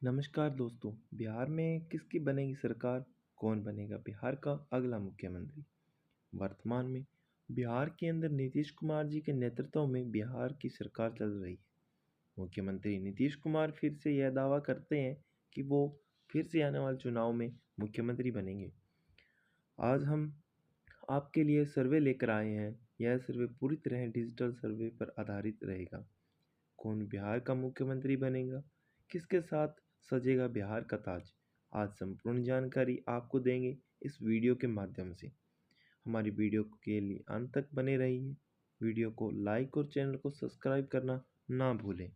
नमस्कार दोस्तों। बिहार में किसकी बनेगी सरकार? कौन बनेगा बिहार का अगला मुख्यमंत्री? वर्तमान में बिहार के अंदर नीतीश कुमार जी के नेतृत्व में बिहार की सरकार चल रही है। मुख्यमंत्री नीतीश कुमार फिर से यह दावा करते हैं कि वो फिर से आने वाले चुनाव में मुख्यमंत्री बनेंगे। आज हम आपके लिए सर्वे लेकर आए हैं। यह सर्वे पूरी तरह डिजिटल सर्वे पर आधारित रहेगा। कौन बिहार का मुख्यमंत्री बनेगा? किसके साथ सजेगा बिहार का ताज? आज संपूर्ण जानकारी आपको देंगे इस वीडियो के माध्यम से। हमारी वीडियो के लिए अंत तक बने रहिए। वीडियो को लाइक और चैनल को सब्सक्राइब करना ना भूलें।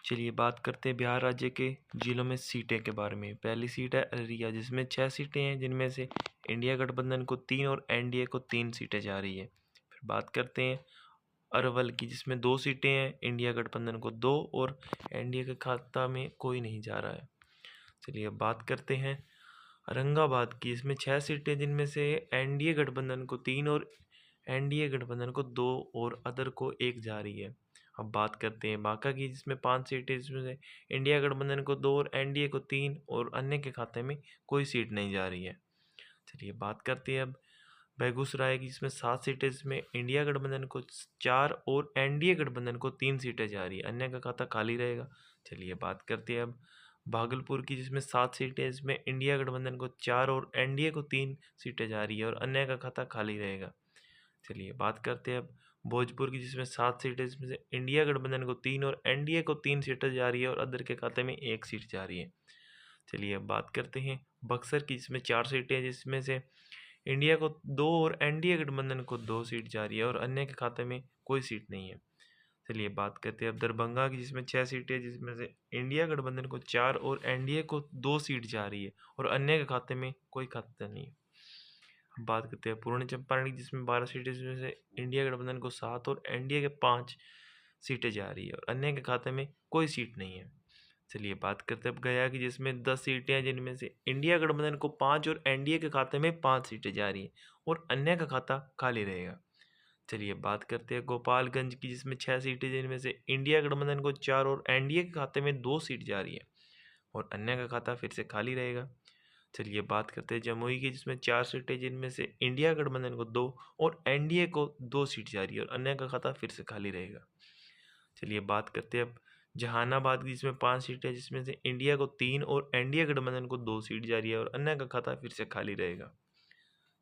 चलिए बात करते हैं बिहार राज्य के जिलों में सीटें के बारे में। पहली सीट है अररिया, जिसमें 6 सीटें हैं, जिनमें से इंडिया गठबंधन को 3 और एनडीए को 3 सीटें जा रही है। फिर बात करते हैं अरवल की, जिसमें 2 सीटें हैं, इंडिया गठबंधन को 2 और एनडीए के खाता में कोई नहीं जा रहा है। चलिए अब बात करते हैं औरंगाबाद की, इसमें 6 सीटें, जिनमें से एनडीए गठबंधन को 3 और एनडीए गठबंधन को 2 और अदर को 1 जा रही है। अब बात करते हैं बांका की, जिसमें 5 सीटें, जिसमें से इंडिया गठबंधन को 2 और एनडीए को 3 और अन्य के खाते में कोई सीट नहीं जा रही है। चलिए बात करते हैं अब बेगूसराय की, जिसमें 7 सीटें, जिसमें इंडिया गठबंधन को 4 और एनडीए गठबंधन को 3 सीटें जा रही है, अन्य का खाता खाली रहेगा। चलिए बात करते हैं अब भागलपुर की, जिसमें 7 सीटें, जिसमें इंडिया गठबंधन को 4 और एनडीए को 3 सीटें जा रही है और अन्य का खाता खाली रहेगा। चलिए बात करते हैं अब भोजपुर की, जिसमें 7 सीटें, जिसमें से इंडिया गठबंधन को 3 और एनडीए को 3 सीटें जा रही है और अदर के खाते में 1 सीट जा रही है। चलिए अब बात करते हैं बक्सर की, जिसमें 4 सीटें, जिसमें से इंडिया को 2 और एनडीए गठबंधन को 2 सीट जा रही है और अन्य के खाते में कोई सीट नहीं है। चलिए बात करते हैं अब दरभंगा की, जिसमें 6 सीटें, जिसमें से इंडिया गठबंधन को 4 और एनडीए को 2 सीट जा रही है और अन्य के खाते में कोई खाता नहीं है। अब बात करते हैं पूर्वी चंपारण की, जिसमें 12 सीटें, जिसमें से इंडिया गठबंधन को 7 और एनडीए के 5 सीटें जा रही है और अन्य के खाते में कोई सीट नहीं है। चलिए बात करते हैं अब गया की, जिसमें 10 सीटें हैं, जिनमें से इंडिया गठबंधन को 5 और एनडीए के खाते में 5 सीटें जा रही हैं और अन्य का खाता खाली रहेगा। चलिए बात करते हैं गोपालगंज की, जिसमें 6 सीटें, जिनमें से इंडिया गठबंधन को 4 और एनडीए के खाते में 2 सीट जा रही है और अन्य का खाता फिर से खाली रहेगा। चलिए बात करते हैं जमुई की, जिसमें 4 सीटें, जिनमें से इंडिया गठबंधन को 2 और एनडीए को 2 सीट जा रही है और अन्य का खाता फिर से खाली रहेगा। चलिए बात करते हैं अब जहानाबाद की, जिसमें 5 सीटें, जिसमें से इंडिया को 3 और एनडीए गठबंधन को 2 सीट जा रही है और अन्य का खाता फिर से खाली रहेगा।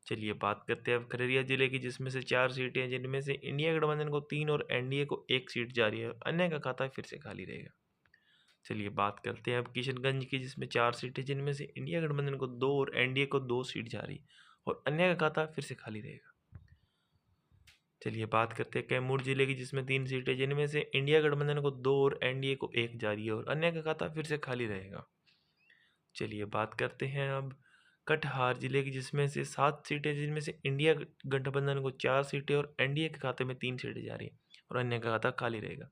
चलिए बात करते हैं अब खगड़िया जिले की, जिसमें से 4 सीटें, जिनमें से इंडिया गठबंधन को 3 और एनडीए को 1 सीट जा रही है और अन्य का खाता फिर से खाली रहेगा। चलिए बात करते हैं अब किशनगंज की, जिसमें 4 सीटें, जिनमें से इंडिया गठबंधन को 2 और एनडीए को 2 सीट जा रही है और अन्य का खाता फिर से खाली रहेगा। चलिए बात करते हैं कैमूर जिले की, जिसमें 3 सीटें, जिनमें से इंडिया गठबंधन को 2 और एनडीए को 1 जा रही है और अन्य का खाता फिर से खाली रहेगा। चलिए बात करते हैं अब कटिहार जिले की, जिसमें से 7 सीटें, जिनमें से इंडिया गठबंधन को 4 सीटें और एनडीए के खाते में 3 सीटें जा रही है और अन्य का खाता खाली रहेगा।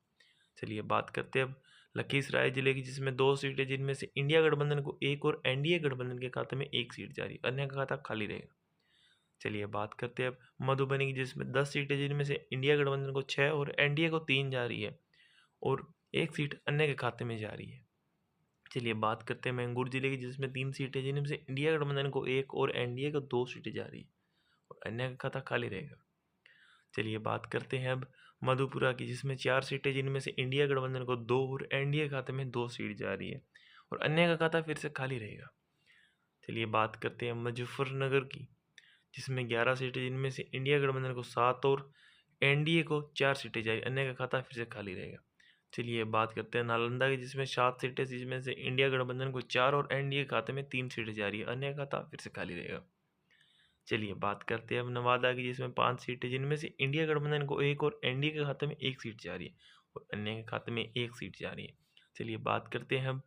चलिए बात करते हैं अब लखीसराय जिले की, जिसमें 2 सीटें, जिनमें से इंडिया गठबंधन को 1 और एनडीए गठबंधन के खाते में 1 सीट जा रही है, अन्य का खाता खाली रहेगा। चलिए बात करते हैं अब मधुबनी की, जिसमें 10 सीटें, जिनमें से इंडिया गठबंधन को 6 और एनडीए को 3 जा रही है और 1 सीट अन्य के खाते में जा रही है। चलिए बात करते हैं मैंगूर जिले की, जिसमें 3 सीटें, जिनमें से इंडिया गठबंधन को 1 और एनडीए को 2 सीटें जा रही है और अन्य का खाता खाली रहेगा। चलिए बात करते हैं अब मधुपुरा की, जिसमें 4 सीटें, जिनमें से इंडिया गठबंधन को 2 और एनडीए खाते में 2 सीट जा रही है और अन्य का खाता फिर से खाली रहेगा। चलिए बात करते हैं मुजफ्फरनगर की, जिसमें 11 सीटें, जिनमें से इंडिया गठबंधन को 7 और एनडीए को 4 सीटें जा रही है, अन्य का खाता फिर से खाली रहेगा। चलिए बात करते हैं नालंदा की, जिसमें 7 सीटें, जिसमें से इंडिया गठबंधन को 4 और एनडीए खाते में 3 सीटें जा रही है, अन्य का खाता फिर से खाली रहेगा। चलिए बात करते हैं अब नवादा की, जिसमें 5 सीटें, जिनमें से इंडिया गठबंधन को 1 और एनडीए के खाते में 1 सीट जा रही है और अन्य के खाते में 1 सीट जा रही है। चलिए बात करते हैं हम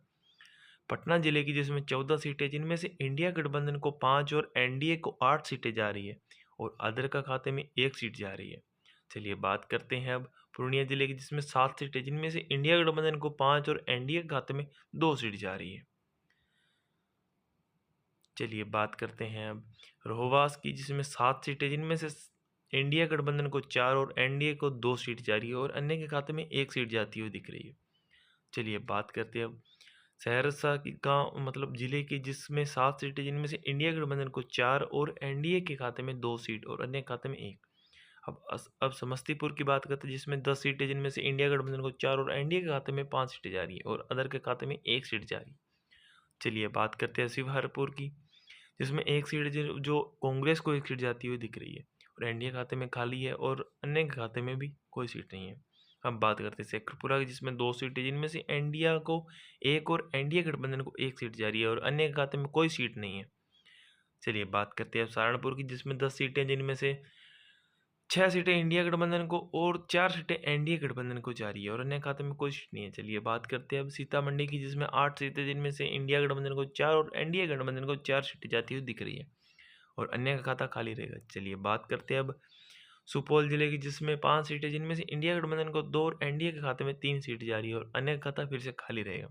पटना जिले की, जिसमें 14 सीटें, जिनमें से इंडिया गठबंधन को 5 और एनडीए को 8 सीटें जा रही है और अदर का खाते में 1 सीट जा रही है। चलिए बात करते हैं अब पूर्णिया जिले की, जिसमें 7 सीटें, जिनमें से इंडिया गठबंधन को 5 और एनडीए के खाते में 2 सीट जा रही है। चलिए बात करते हैं अब रोहवास की, जिसमें 7 सीटें, जिनमें से इंडिया गठबंधन को 4 और एनडीए को 2 सीट जा रही है और अन्य के खाते में 1 सीट जाती हुई दिख रही है। चलिए बात करते हैं अब सहरसा की गाँव मतलब जिले की जिसमें 7 सीटें जिनमें से इंडिया गठबंधन को 4 और एनडीए के खाते में 2 सीट और अन्य खाते में 1। अब समस्तीपुर की बात करते हैं जिसमें 10 सीटें जिनमें से इंडिया गठबंधन को 4 और एनडीए के खाते में 5 सीटें जा रही है और अदर के खाते में 1 सीट जा रही है। चलिए बात करते हैं शिवहरपुर की, जिसमें 1 सीट जो कांग्रेस को 1 सीट जाती हुई दिख रही है और एनडीए खाते में खाली है और अन्य के खाते में भी कोई सीट नहीं है। अब बात करते हैं शेखपुरा की, जिसमें 2 सीटें जिनमें से इंडिया को 1 और एनडीए गठबंधन को 1 सीट जा रही है और अन्य के खाते में कोई सीट नहीं है। चलिए बात करते हैं अब सहारनपुर की, जिसमें 10 सीटें जिनमें से 6 सीटें इंडिया गठबंधन को और 4 सीटें एनडीए गठबंधन को जा रही है और अन्य खाते में कोई सीट नहीं है। चलिए बात करते हैं अब सीतामढ़ी की, जिसमें 8 सीटें जिनमें से इंडिया गठबंधन को 4 और एनडीए गठबंधन को 4 सीटें जाती हुई दिख रही है और अन्य का खाता खाली रहेगा। चलिए बात करते हैं अब सुपौल जिले की, जिसमें 5 सीटें जिनमें से इंडिया गठबंधन को 2 और एनडीए के खाते में 3 सीट जा रही है और अन्य का खाता फिर से खाली रहेगा।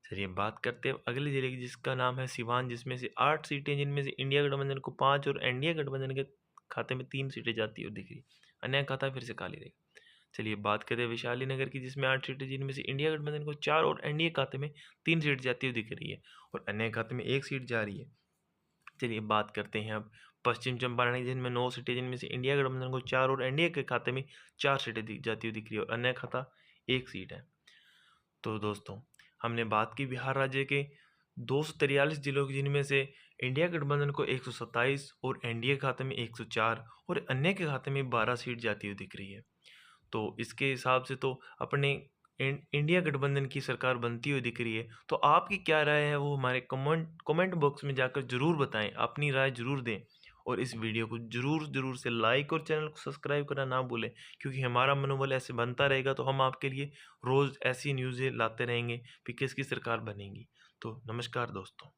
चलिए बात करते हैं अगले जिले की, जिसका नाम है सिवान, जिसमें से 8 सीटें जिनमें से इंडिया गठबंधन को 5 और एनडीए गठबंधन के खाते में 3 सीटें जाती हुई दिख रही है, अन्य खाता फिर से खाली रहेगा। चलिए बात करें वैशाली नगर की, जिसमें 8 सीटें जिनमें से इंडिया गठबंधन को 4 और एनडीए खाते में 3 सीट जाती हुई दिख रही है और अन्य खाते में 1 सीट जा रही है। चलिए बात करते हैं अब पश्चिम चंपारण की, जिनमें 9 सीटें जिनमें से इंडिया गठबंधन को 4 और एनडीए के खाते में 4 सीटें जाती हुई दिख रही है और अन्य खाता 1 सीट है। तो दोस्तों, हमने बात की बिहार राज्य के 243 जिलों की, जिनमें से इंडिया गठबंधन को 127 और एनडीए खाते में 104 और अन्य के खाते में 12 सीट जाती हुई दिख रही है। तो इसके हिसाब से तो अपने इंडिया गठबंधन की सरकार बनती हुई दिख रही है। तो आपकी क्या राय है वो हमारे कमेंट बॉक्स में जाकर ज़रूर बताएं, अपनी राय ज़रूर दें और इस वीडियो को ज़रूर से लाइक और चैनल को सब्सक्राइब करना ना भूलें, क्योंकि हमारा मनोबल ऐसे बनता रहेगा तो हम आपके लिए रोज़ ऐसी न्यूज़ें लाते रहेंगे कि किसकी सरकार बनेगी। तो नमस्कार दोस्तों।